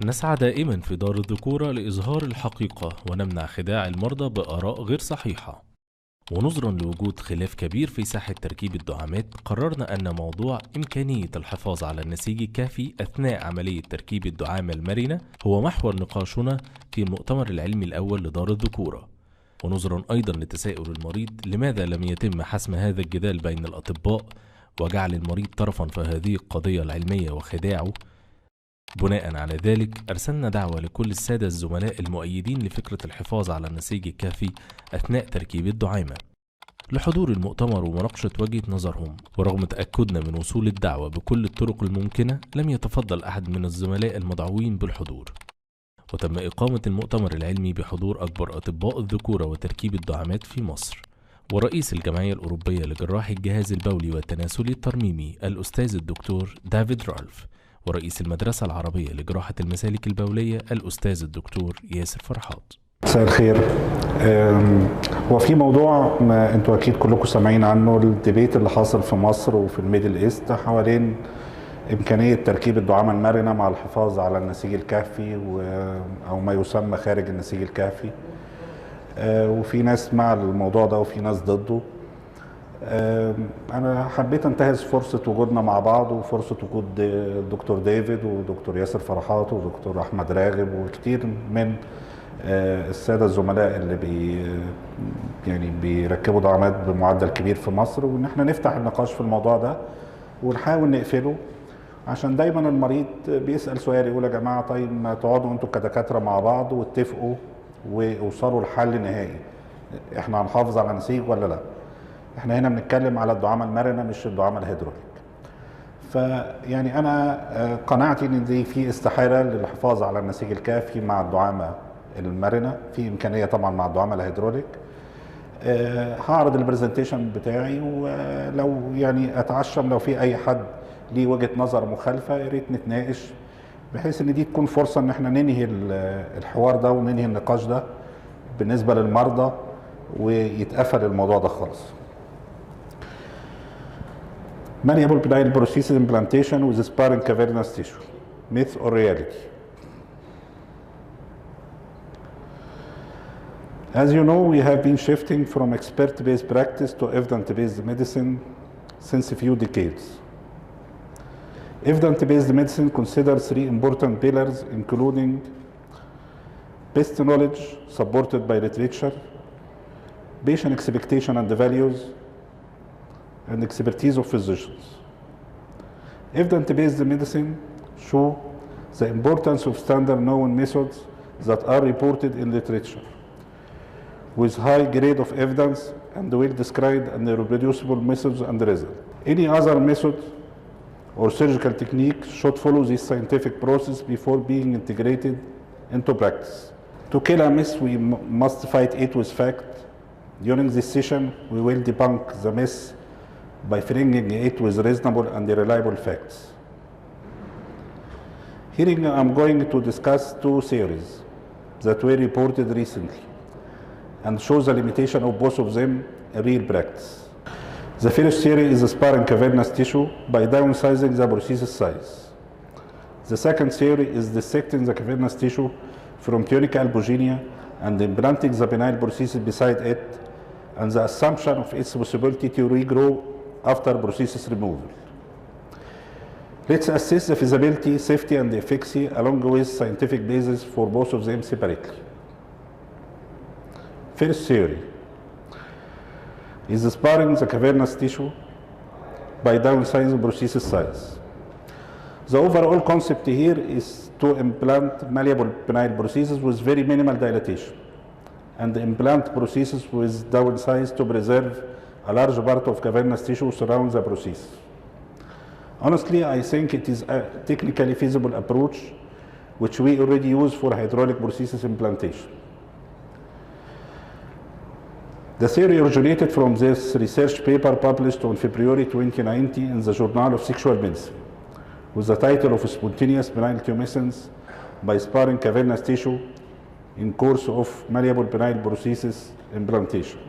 نسعى دائما في دار الذكورة لإظهار الحقيقة ونمنع خداع المرضى بآراء غير صحيحة. ونظرا لوجود خلاف كبير في ساحة تركيب الدعامات، قررنا أن موضوع إمكانية الحفاظ على النسيج الكهفي أثناء عملية تركيب الدعامة المرنة هو محور نقاشنا في المؤتمر العلمي الأول لدار الذكورة. ونظرا أيضا لتساؤل المريض لماذا لم يتم حسم هذا الجدال بين الأطباء وجعل المريض طرفا في هذه القضية العلمية وخداعه، بناء على ذلك أرسلنا دعوة لكل السادة الزملاء المؤيدين لفكرة الحفاظ على النسيج الكهفي أثناء تركيب الدعامة لحضور المؤتمر ومناقشة وجهة نظرهم. ورغم تأكدنا من وصول الدعوة بكل الطرق الممكنة، لم يتفضل أحد من الزملاء المدعوين بالحضور. وتم إقامة المؤتمر العلمي بحضور أكبر أطباء الذكورة وتركيب الدعامات في مصر، ورئيس الجمعية الأوروبية لجراحي الجهاز البولي والتناسلي الترميمي الأستاذ الدكتور دافيد رالف، ورئيس المدرسة العربية لجراحة المسالك البولية الأستاذ الدكتور ياسر فرحات. مساء الخير. هو في موضوع ما انتوا اكيد كلكم سامعين عنه، الديبيت اللي حاصل في مصر وفي الميدل ايست حوالين امكانيه تركيب الدعامه المرنه مع الحفاظ على النسيج الكهفي او ما يسمى خارج النسيج الكهفي. وفي ناس مع الموضوع ده وفي ناس ضده. انا حبيت انتهز فرصه وجودنا مع بعض وفرصه وجود الدكتور ديفيد ودكتور ياسر فرحات ودكتور احمد راغب وكتير من الساده الزملاء اللي بيركبوا دعامات بمعدل كبير في مصر، وان احنا نفتح النقاش في الموضوع ده ونحاول نقفله. عشان دايما المريض بيسال سؤال يقول يا جماعه طيب ما تقعدوا انتوا كدكاتره مع بعض واتفقوا ووصلوا لحل نهائي، احنا هنحافظ على نسيج ولا لا؟ احنا هنا بنتكلم على الدعامه المرنه مش الدعامه الهيدروليك. فيعني انا قناعتي ان دي في استحاله للحفاظ على النسيج الكافي مع الدعامه المرنه، في امكانيه طبعا مع الدعامه الهيدروليك. هعرض البرزنتيشن بتاعي، ولو يعني اتعشم لو في اي حد ليه وجهه نظر مخالفه يا ريت نتناقش، بحيث ان دي تكون فرصه ان احنا ننهي الحوار ده وننهي النقاش ده بالنسبه للمرضى ويتقفل الموضوع ده خالص. Malleable penile prosthesis implantation with sparring cavernous tissue, myth or reality? As you know, we have been shifting from expert-based practice to evidence-based medicine since a few decades. Evidence-based medicine considers three important pillars, including best knowledge supported by literature, patient expectation and values, and expertise of physicians. Evidence-based medicine show the importance of standard known methods that are reported in literature, with high grade of evidence and well-described and reproducible methods and results. Any other method or surgical technique should follow this scientific process before being integrated into practice. To kill a myth, we must fight it with fact. During this session, we will debunk the myth by framing it with reasonable and reliable facts. Here I'm going to discuss two theories that were reported recently and show the limitation of both of them in real practice. The first theory is sparing cavernous tissue by downsizing the prosthesis size. The second theory is dissecting the cavernous tissue from tunica albuginea and implanting the penile prosthesis beside it, and the assumption of its possibility to regrow after prosthesis removal. Let's assess the feasibility, safety, and efficacy along with scientific basis for both of them separately. First theory is sparing the cavernous tissue by downsizing prosthesis size. The overall concept here is to implant malleable penile prosthesis with very minimal dilatation and implant prosthesis with downsize to preserve a large part of cavernous tissue surrounds the prosthesis. Honestly, I think it is a technically feasible approach which we already use for hydraulic prosthesis implantation. The theory originated from this research paper published on February 2019 in the Journal of Sexual Medicine with the title of Spontaneous Penile Tumescence by Sparing Cavernous Tissue in Course of Malleable Penile Prosthesis Implantation.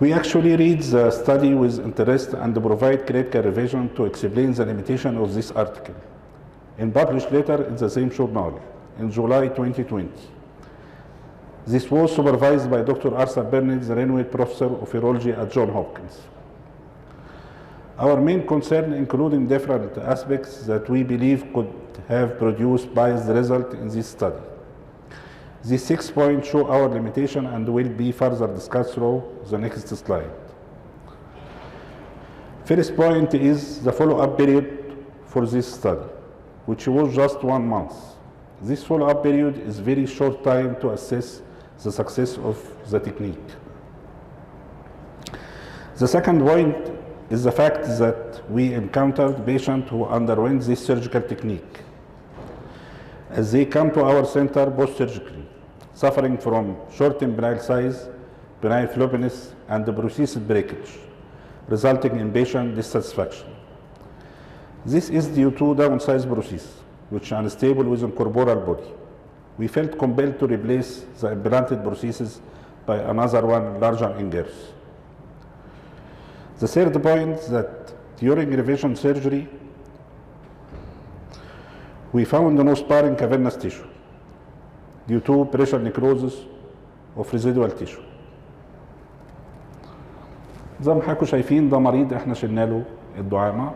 We actually read the study with interest and provide critical revision to explain the limitation of this article. and published later in the same journal in July 2020. This was supervised by Dr. Arthur Bernard, the renowned professor of urology at Johns Hopkins. Our main concern including different aspects that we believe could have produced biased result in this study. These 6 points show our limitation and will be further discussed through the next slide. First point is the follow-up period for this study, which was just 1 month. This follow-up period is very short time to assess the success of the technique. The second point is the fact that we encountered patients who underwent this surgical technique as they come to our center post-surgically, suffering from shortened penile size, penile floppiness, and the prosthesis breakage, resulting in patient dissatisfaction. This is due to downsized prosthesis, which are unstable within corporal body. We felt compelled to replace the implanted prosthesis by another one larger in girth. The third point is that during revision surgery, we found no sparring cavernous tissue due to pressure necrosis of residual tissue. زي ما حضراتكم شايفين ده مريض احنا شلنا له الدعامه.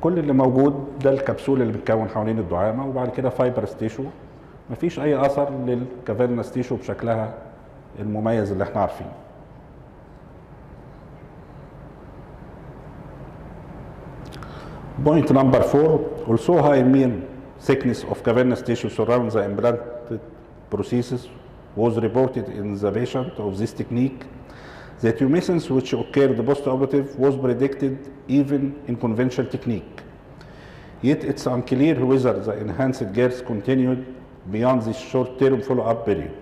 كل اللي موجود ده الكبسول اللي بتكون حوالين الدعامه وبعد كده فايبرس تيشو. مفيش اي اثر للكافيرنس تيشو بشكلها المميز اللي احنا عارفينه. Point number 4, also high mean thickness of cavernous tissue surrounding the implanted prosthesis was reported in the patient of this technique. The tumescence which occurred post-operative was predicted even in conventional technique. Yet it's unclear whether the enhanced girth continued beyond this short-term follow-up period.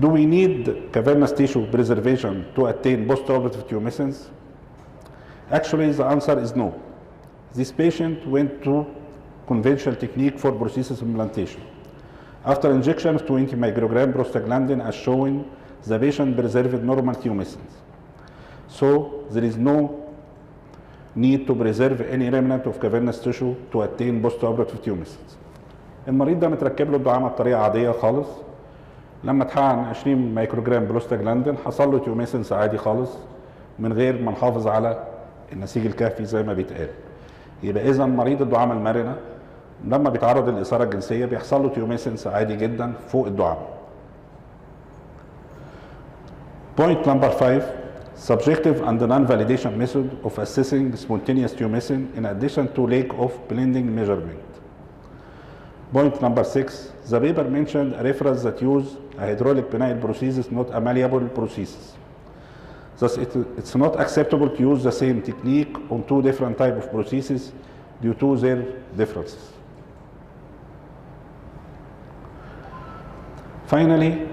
Do we need cavernous tissue preservation to attain post-operative tumescence? Actually, the answer is no. This patient went to conventional technique for prosthesis implantation. After injection of 20 microgram prostaglandin as shown, the patient preserved normal tumescence. So there is no need to preserve any remnant of cavernous tissue to attain post-operative tumescence. المريض ده متركب له الدعامه بطريقه عاديه خالص. لما اتحقن 20 مايكروجرام بروستاجلاندين حصل له تيوميسنس عادي خالص من غير ما نحافظ على النسيج الكهفي زي ما بيتقال. يبقى اذا مريض الدعامه المرنه لما بيتعرض للاثاره الجنسيه بيحصل له تيوميسنس عادي جدا فوق الدعامه. Point number 5, subjective and non-validation method of assessing spontaneous tumescence in addition to lack of blending measurement. Point number 6, the paper mentioned a reference that use a hydraulic penile prosthesis, not a malleable prosthesis. Thus, it's not acceptable to use the same technique on two different types of prosthesis due to their differences. Finally,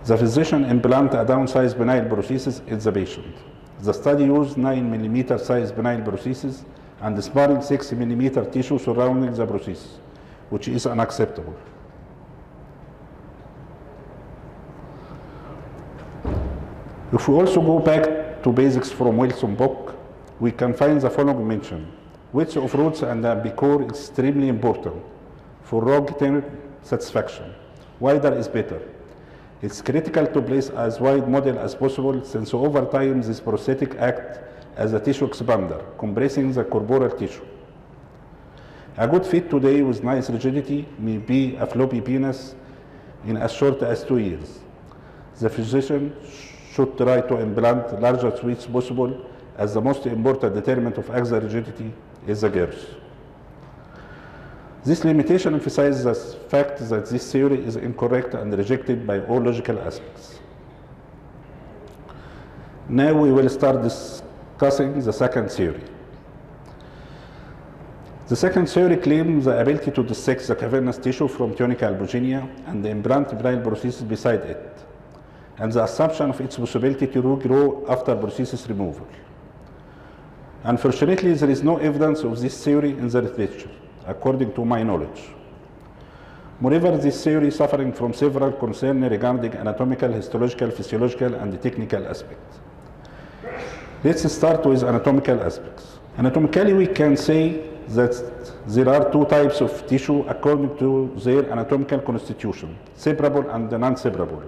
the physician implant a downsized penile prosthesis in the patient. The study used 9 mm size penile prosthesis and sparring 6 mm tissue surrounding the prosthesis, which is unacceptable. If we also go back to basics from Wilson book, we can find the following mention. Width of roots and ambicure is extremely important for long-term satisfaction. Wider is better. It's critical to place as wide model as possible since over time this prosthetic act as a tissue expander, compressing the corporal tissue. A good fit today with nice rigidity may be a floppy penis in as short as 2 years. The physician should try to implant larger suites possible as the most important determinant of axial rigidity is the girth. This limitation emphasizes the fact that this theory is incorrect and rejected by all logical aspects. Now we will start discussing the second theory. The second theory claims the ability to dissect the cavernous tissue from tunica albuginea and implant penile prosthesis beside it, and the assumption of its possibility to regrow after prosthesis removal. Unfortunately, there is no evidence of this theory in the literature, according to my knowledge. Moreover, this theory is suffering from several concerns regarding anatomical, histological, physiological, and technical aspects. Let's start with anatomical aspects. Anatomically, we can say that there are two types of tissue according to their anatomical constitution, separable and non-separable.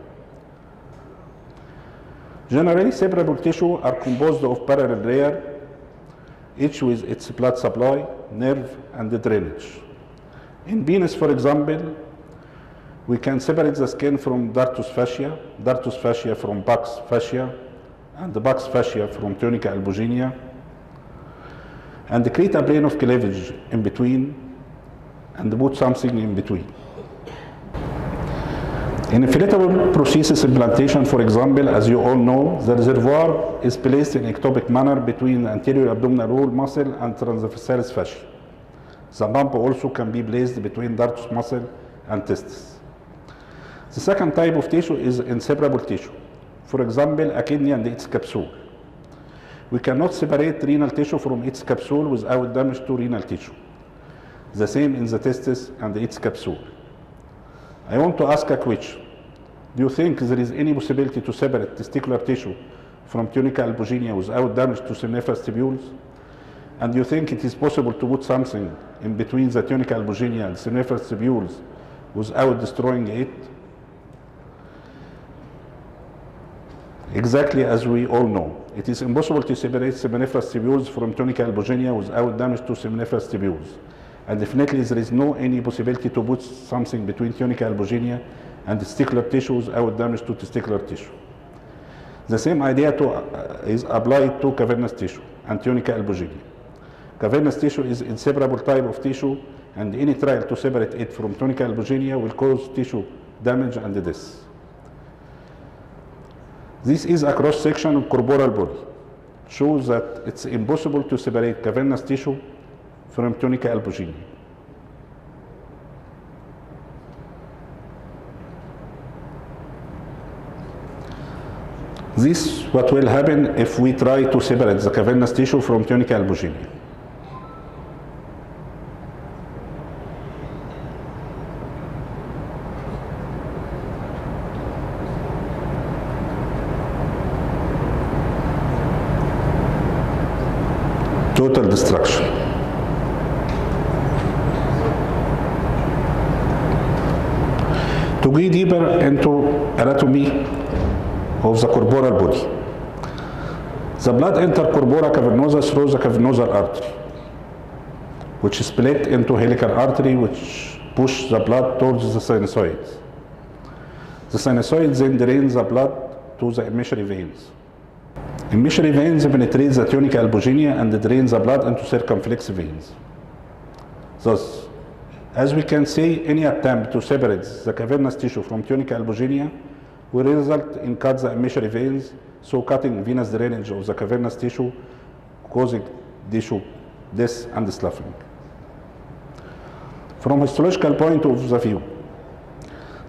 Generally, separable tissue are composed of parallel layers, each with its blood supply, nerve, and drainage. In penis, for example, we can separate the skin from dartus fascia from pars fascia, and the pars fascia from tunica albuginea, and create a plane of cleavage in between, and put something in between. In inflatable prosthesis implantation, for example, as you all know, the reservoir is placed in ectopic manner between the anterior abdominal wall muscle and transversalis fascia. The pump also can be placed between dartus muscle and testis. The second type of tissue is inseparable tissue. For example, a kidney and its capsule. We cannot separate renal tissue from its capsule without damage to renal tissue. The same in the testis and its capsule. I want to ask a question. Do you think there is any possibility to separate testicular tissue from tunica albuginea without damage to seminiferous tubules? And do you think it is possible to put something in between the tunica albuginea and seminiferous tubules without destroying it? Exactly as we all know, it is impossible to separate seminiferous tubules from tunica albuginea without damage to seminiferous tubules. And definitely there is no any possibility to put something between tunica albuginea and testicular tissue without damage to testicular tissue. The same idea is applied to cavernous tissue and tunica albuginea. Cavernous tissue is inseparable type of tissue, and any trial to separate it from tunica albuginea will cause tissue damage and death. This is a cross-section of corporal body. Shows that it's impossible to separate cavernous tissue from tunica albuginea. This is what will happen if we try to separate the cavernous tissue from tunica albuginea. Total destruction. To go deeper into anatomy of the corporal body. The blood enters corpora cavernosa through the cavernosal artery, which is split into helical artery, which push the blood towards the sinusoids. The sinusoids then drain the blood to the emissary veins. Emissary veins penetrate the tunica albuginea and drain the blood into circumflex veins. Thus, as we can see, any attempt to separate the cavernous tissue from tunica albuginea will result in cut the emissary veins, so cutting venous drainage of the cavernous tissue, causing tissue death and sloughing. From histological point of view,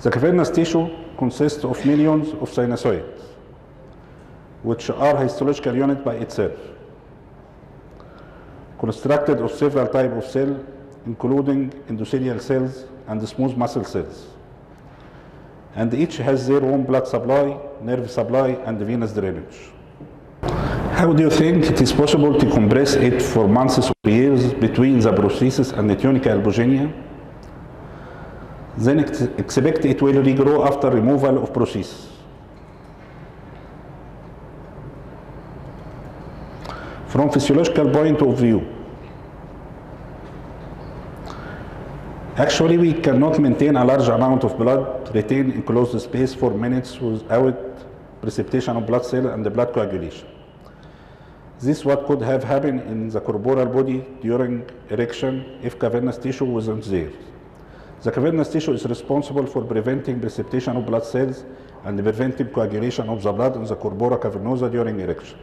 the cavernous tissue consists of millions of sinusoids, which are histological unit by itself, constructed of several types of cells, including endothelial cells and smooth muscle cells. And each has their own blood supply, nerve supply, and venous drainage. How do you think it is possible to compress it for months or years between the prosthesis and the tunica albuginea? Then expect it will regrow after removal of prosthesis. From physiological point of view, actually we cannot maintain a large amount of blood retained in closed space for minutes without precipitation of blood cells and the blood coagulation. This is what could have happened in the corporal body during erection if cavernous tissue wasn't there. The cavernous tissue is responsible for preventing precipitation of blood cells and preventing coagulation of the blood in the corpora cavernosa during erection.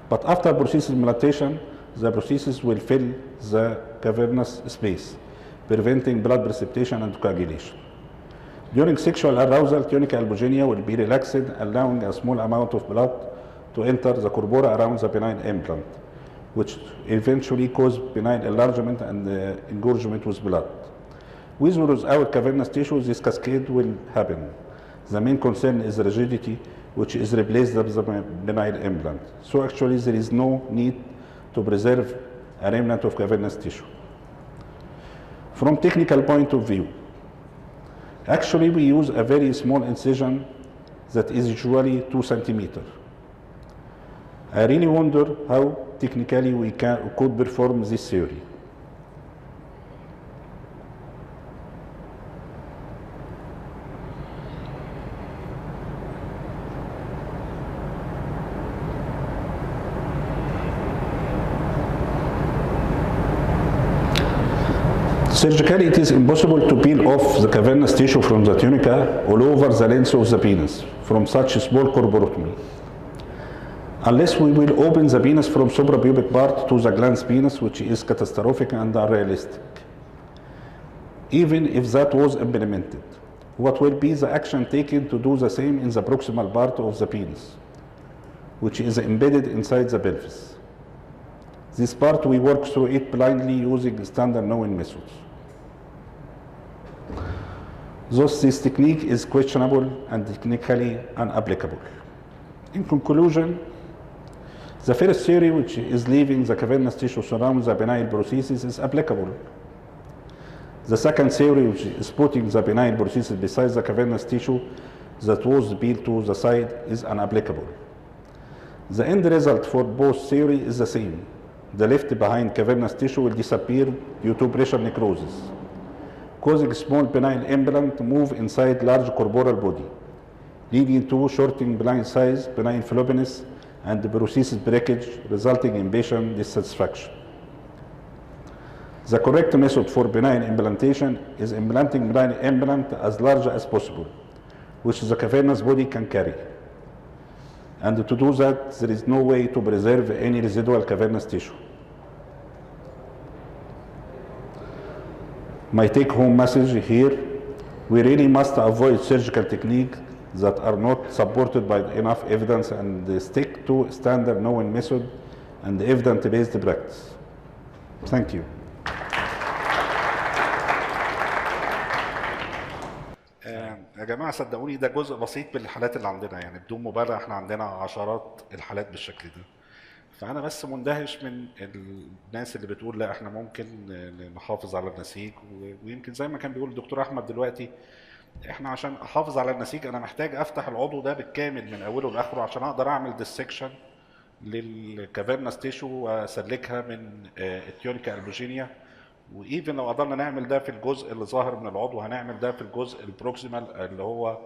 But after prosthesis implantation, the prosthesis will fill the cavernous space, preventing blood precipitation and coagulation. During sexual arousal, tunica albuginea will be relaxed, allowing a small amount of blood to enter the corpora around the benign implant, which eventually cause benign enlargement and engorgement with blood. With or without cavernous tissue, this cascade will happen. The main concern is rigidity, which is replaced by the benign implant. So actually there is no need to preserve a remnant of cavernous tissue. From technical point of view, actually we use a very small incision that is usually 2 centimeters. I really wonder how technically we could perform this theory. Surgically, it is impossible to peel off the cavernous tissue from the tunica all over the length of the penis from such a small corporotomy, unless we will open the penis from suprapubic part to the glans penis, which is catastrophic and unrealistic. Even if that was implemented, what will be the action taken to do the same in the proximal part of the penis, which is embedded inside the pelvis? This part we work through it blindly using standard knowing methods. Thus, this technique is questionable and technically unapplicable. In conclusion, the first theory, which is leaving the cavernous tissue surrounding the penile prosthesis, is applicable. The second theory, which is putting the penile prosthesis beside the cavernous tissue that was peeled to the side, is unapplicable. The end result for both theories is the same. The left behind cavernous tissue will disappear due to pressure necrosis, causing small penile implant to move inside large corporal body, leading to shortening penile size, penile floppiness, and prosthesis breakage, resulting in patient dissatisfaction. The correct method for penile implantation is implanting penile implant as large as possible, which the cavernous body can carry. And to do that, there is no way to preserve any residual cavernous tissue. My take-home message here, we really must avoid surgical techniques that are not supported by enough evidence and stick to standard knowing method and evidence-based practice. Thank you. يا جماعة صدقوني ده جزء بسيط من الحالات اللي عندنا، يعني بدون مبالغة احنا عندنا عشرات الحالات بالشكل ده. فأنا بس مندهش من الناس اللي بتقول لا احنا ممكن نحافظ على النسيج، ويمكن زي ما كان بيقول الدكتور أحمد دلوقتي، احنا عشان أحافظ على النسيج أنا محتاج أفتح العضو ده بالكامل من أوله لآخره عشان أقدر أعمل ديسكشن للكافيرنس تيشو وأسلكها من التيونيكا البوجينيا. وايفن لو قدرنا نعمل ده في الجزء اللي ظاهر من العضو هنعمل ده في الجزء البروكسيمال اللي هو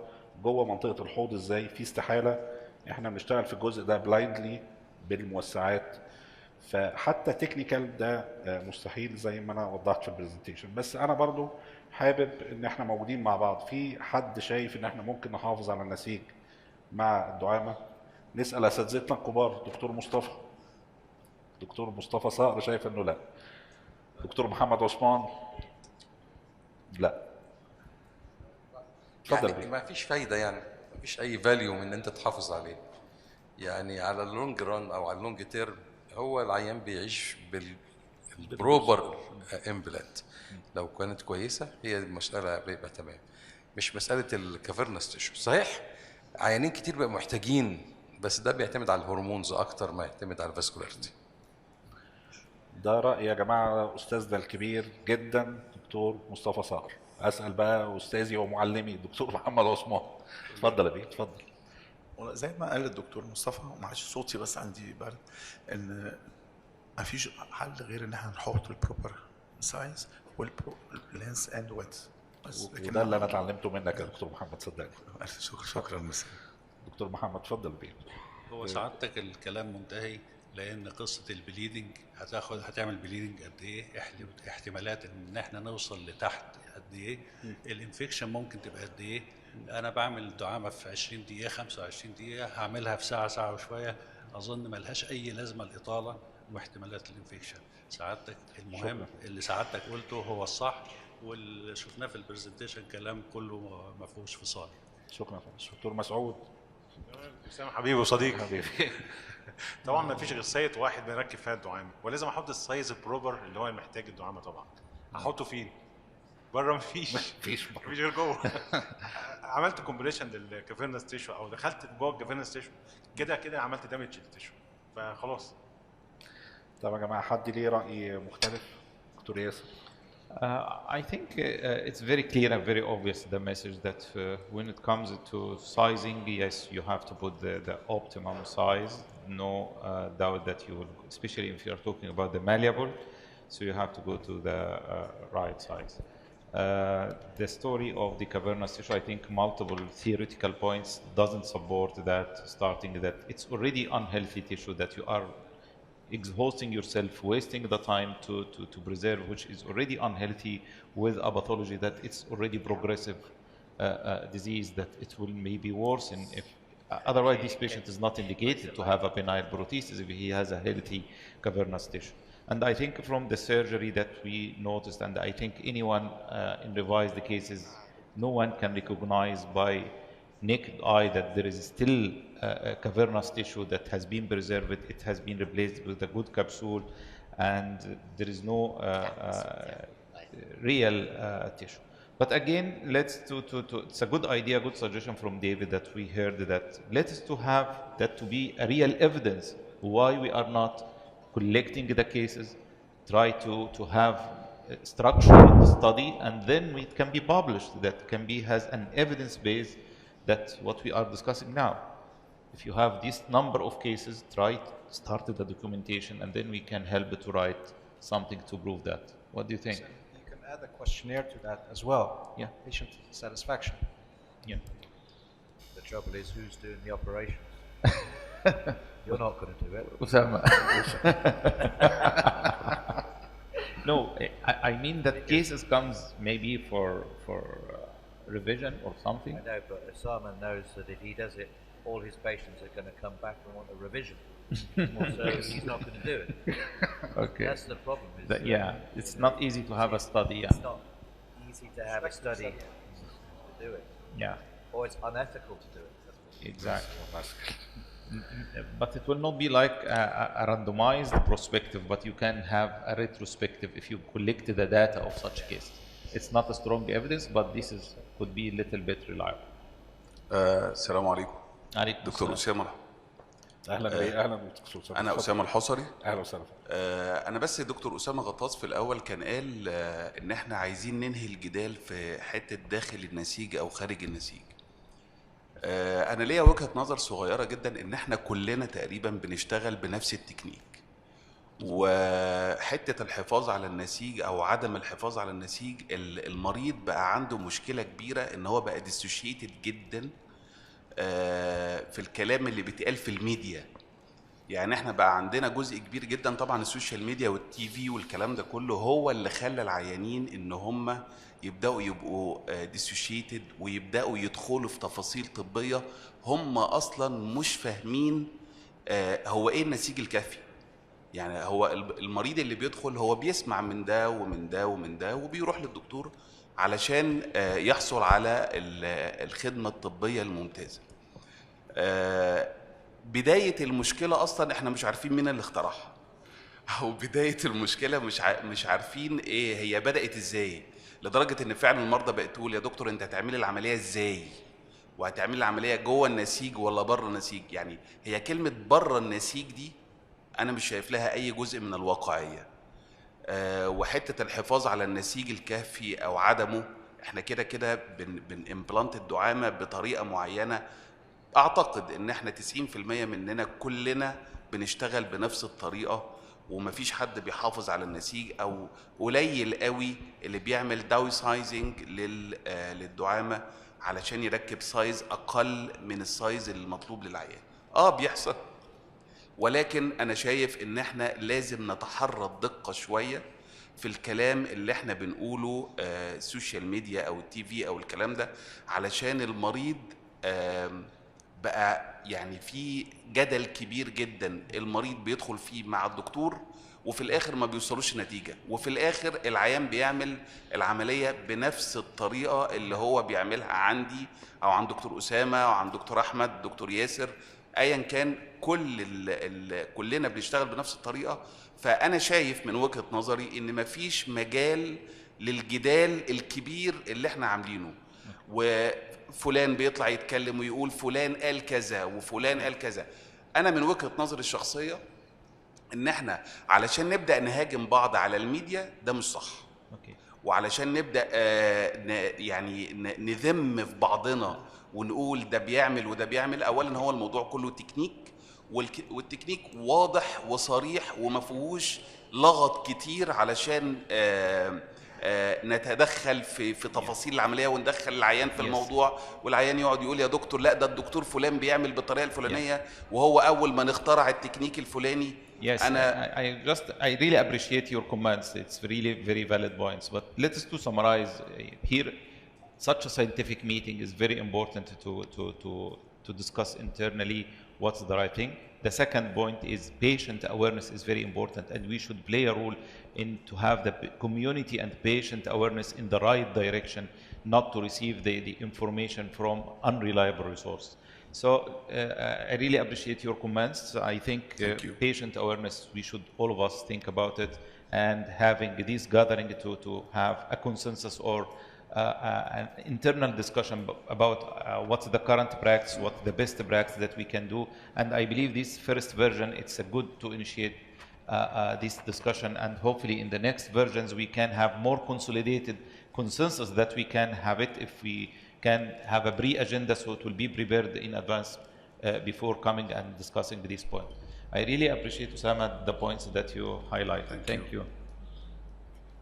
جوه منطقه الحوض. ازاي؟ في استحاله احنا بنشتغل في الجزء ده بلايندلي بالموسعات، فحتى تكنيكال ده مستحيل زي ما انا وضحت في البرزنتيشن. بس انا برضو حابب ان احنا موجودين مع بعض. في حد شايف ان احنا ممكن نحافظ على النسيج مع الدعامه؟ نسال اساتذتنا الكبار. دكتور مصطفى صقر شايف انه لا. دكتور محمد عثمان لا. اتفضل. يعني ما فيش فايده، يعني ما فيش اي فاليو من ان انت تحافظ عليه. يعني على اللونج ران او على اللونج تيرم هو العيان بيعيش بالبروبر امبلانت. لو كانت كويسه هي المساله بيبقى تمام، مش مساله الكافيرنس تيشو. صحيح عيانين كتير بقى محتاجين، بس ده بيعتمد على الهرمونز اكتر ما يعتمد على الفاسكولاريتي. ده رأي يا جماعة أستاذنا الكبير جدا دكتور مصطفى صقر. أسأل بقى أستاذي ومعلمي دكتور محمد عثمان. اتفضل يا بيه اتفضل. زي ما قال الدكتور مصطفى، ومعلش صوتي بس عندي برد، إن مفيش حل غير إن احنا نحط البروبر سايز واللينس اند ويدث بس. وده اللي أنا اتعلمته منك يا دكتور محمد صدقني. شكرا مساء. دكتور محمد اتفضل بيه. هو سعادتك الكلام منتهي، لان قصه البليدنج هتعمل بليدنج قد ايه، احتمالات ان احنا نوصل لتحت قد ايه، الانفكشن ممكن تبقى قد ايه. انا بعمل دعامه في 20 دقيقه 25 دقيقه، هعملها في ساعه وشويه. اظن ملهاش اي لازمه الاطاله واحتمالات الانفكشن. سعادتك المهم اللي سعادتك قلته هو الصح، واللي شفناه في البرزنتيشن كلام كله ما فيهوش فصال. شكرا. دكتور مسعود. أسامة حبيبي وصديقي. طبعا ما فيش غير سايت واحد بنركب فيها الدعامه، ولازم احط السايز البروبر اللي هو محتاج الدعامه. طبعا احطه فين؟ بره مفيش غير جوه. عملت كومبريشن للكافيرنس تيشو او دخلت جوه الكافيرنس تيشو، كده عملت دامج للتيشو، فخلاص. طب يا جماعه حد ليه راي مختلف؟ دكتور ياسر. I think it's very clear and very obvious the message that when it comes to sizing, yes, you have to put the optimum size. No doubt that you will, especially if you are talking about the malleable, so you have to go to the right size. The story of the cavernous tissue, I think multiple theoretical points doesn't support that, starting that it's already unhealthy tissue that you are exhausting yourself, wasting the time to preserve, which is already unhealthy, with a pathology that it's already progressive disease, that it will maybe worsen if otherwise this patient is not indicated to have a penile prosthesis if he has a healthy cavernous tissue. And I think from the surgery that we noticed, and I think anyone in revised cases, no one can recognize by naked eye that there is still cavernous tissue that has been preserved. It has been replaced with a good capsule, and there is no real tissue. But again, it's a good idea, good suggestion from David that we heard, that let's to have that to be a real evidence why we are not collecting the cases, try to have structure in the study, and then it can be published, that can be has an evidence base. That's what we are discussing now. If you have this number of cases, start the documentation, and then we can help to write something to prove that. What do you think? So you can add a questionnaire to that as well. Yeah. Patient satisfaction. Yeah. The trouble is, who's doing the operation? You're not going to do it. أسامة. No, I mean that cases comes maybe for revision or something. I know, but Osama knows that if he does it, all his patients are going to come back and want a revision. So he's not going to do it. Okay. That's the problem. Is Yeah, it's not easy to have a study. It's not easy to have a study to do it. Yeah. Or it's unethical to do it. Exactly. But it will not be like a randomized prospective, but you can have a retrospective if you collect the data of such cases. It's not a strong evidence, but this could be a little bit reliable. السلام عليكم. دكتور أسامة. اهلا بيك. اهلا دكتور أسامة. انا اسامه الحصري. اهلا وسهلا. انا بس دكتور اسامه غطاس في الاول كان قال ان احنا عايزين ننهي الجدال في حته داخل النسيج او خارج النسيج. انا ليا وجهه نظر صغيره جدا ان احنا كلنا تقريبا بنشتغل بنفس التكنيك، وحته الحفاظ على النسيج او عدم الحفاظ على النسيج، المريض بقى عنده مشكله كبيره ان هو بقى ديسوشيتد جدا في الكلام اللي بيتقال في الميديا. يعني احنا بقى عندنا جزء كبير جدا، طبعا السوشيال ميديا والتي في والكلام ده كله هو اللي خلى العيانين ان هم يبداوا يبقوا ديسوشيتد ويبداوا يدخلوا في تفاصيل طبيه هم اصلا مش فاهمين هو ايه النسيج الكهفي. يعني هو المريض اللي بيدخل هو بيسمع من ده ومن ده ومن ده وبيروح للدكتور علشان يحصل على الخدمه الطبيه الممتازه. بدايه المشكله اصلا احنا مش عارفين مين اللي اخترعها، او بدايه المشكله مش عارفين ايه هي بدات ازاي، لدرجه ان فعلا المرضى بقت تقول يا دكتور انت هتعملي العمليه ازاي، وهتعملي العمليه جوه النسيج ولا بره النسيج. يعني هي كلمه بره النسيج دي انا مش شايف لها اي جزء من الواقعيه. وحته الحفاظ على النسيج الكهفي او عدمه، احنا كده كده بنimplant الدعامه بطريقه معينه. اعتقد ان احنا 90% مننا كلنا بنشتغل بنفس الطريقه، ومفيش حد بيحافظ على النسيج، او قليل قوي اللي بيعمل داون سايزنج للدعامه علشان يركب سايز اقل من السايز المطلوب للعيان. بيحصل، ولكن انا شايف ان احنا لازم نتحرى الدقه شويه في الكلام اللي احنا بنقوله السوشيال ميديا او التي في او الكلام ده، علشان المريض بقى يعني في جدل كبير جدا المريض بيدخل فيه مع الدكتور وفي الاخر ما بيوصلوش نتيجه، وفي الاخر العيان بيعمل العمليه بنفس الطريقه اللي هو بيعملها عندي او عند دكتور اسامه او عند دكتور احمد، دكتور ياسر، ايا كان، كلنا بنشتغل بنفس الطريقه. فانا شايف من وجهه نظري ان مفيش مجال للجدال الكبير اللي احنا عاملينه، وفلان بيطلع يتكلم ويقول فلان قال كذا وفلان قال كذا. انا من وجهه نظري الشخصيه ان احنا علشان نبدا نهاجم بعض على الميديا ده مش صح. وعلشان نبدا يعني نذم في بعضنا ونقول ده بيعمل وده بيعمل، اولا هو الموضوع كله تكنيك، والتكنيك واضح وصريح وما فيهوش لغط كتير علشان نتدخل في تفاصيل العمليه وندخل العيان في الموضوع، والعيان يقعد يقول يا دكتور لا ده الدكتور فلان بيعمل بالطريقه الفلانيه وهو اول ما نخترع التكنيك الفلاني. Yes, I really appreciate your comments. It's really very valid points. But let us to summarize here. Such a scientific meeting is very important to discuss internally what's the right thing. The second point is patient awareness is very important, and we should play a role in to have the community and patient awareness in the right direction, not to receive the information from unreliable resource. So I really appreciate your comments. I think patient awareness, we should all of us think about it, and having this gathering to have a consensus or an internal discussion about what's the current practice, what's the best practice that we can do. And I believe this first version, it's a good to initiate this discussion, and hopefully in the next versions we can have more consolidated consensus that we can have it if we can have a pre-agenda, so it will be prepared in advance before coming and discussing this point. I really appreciate, Usama, the points that you highlighted. Thank you.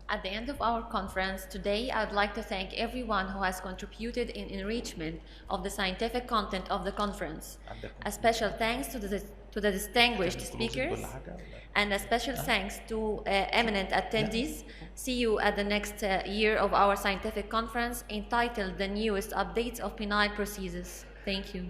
At the end of our conference today, I'd like to thank everyone who has contributed in enrichment of the scientific content of the conference. A special thanks to the distinguished speakers, and a special thanks to eminent attendees. See you at the next year of our scientific conference entitled The Newest Updates of Penile Prosthesis. Thank you.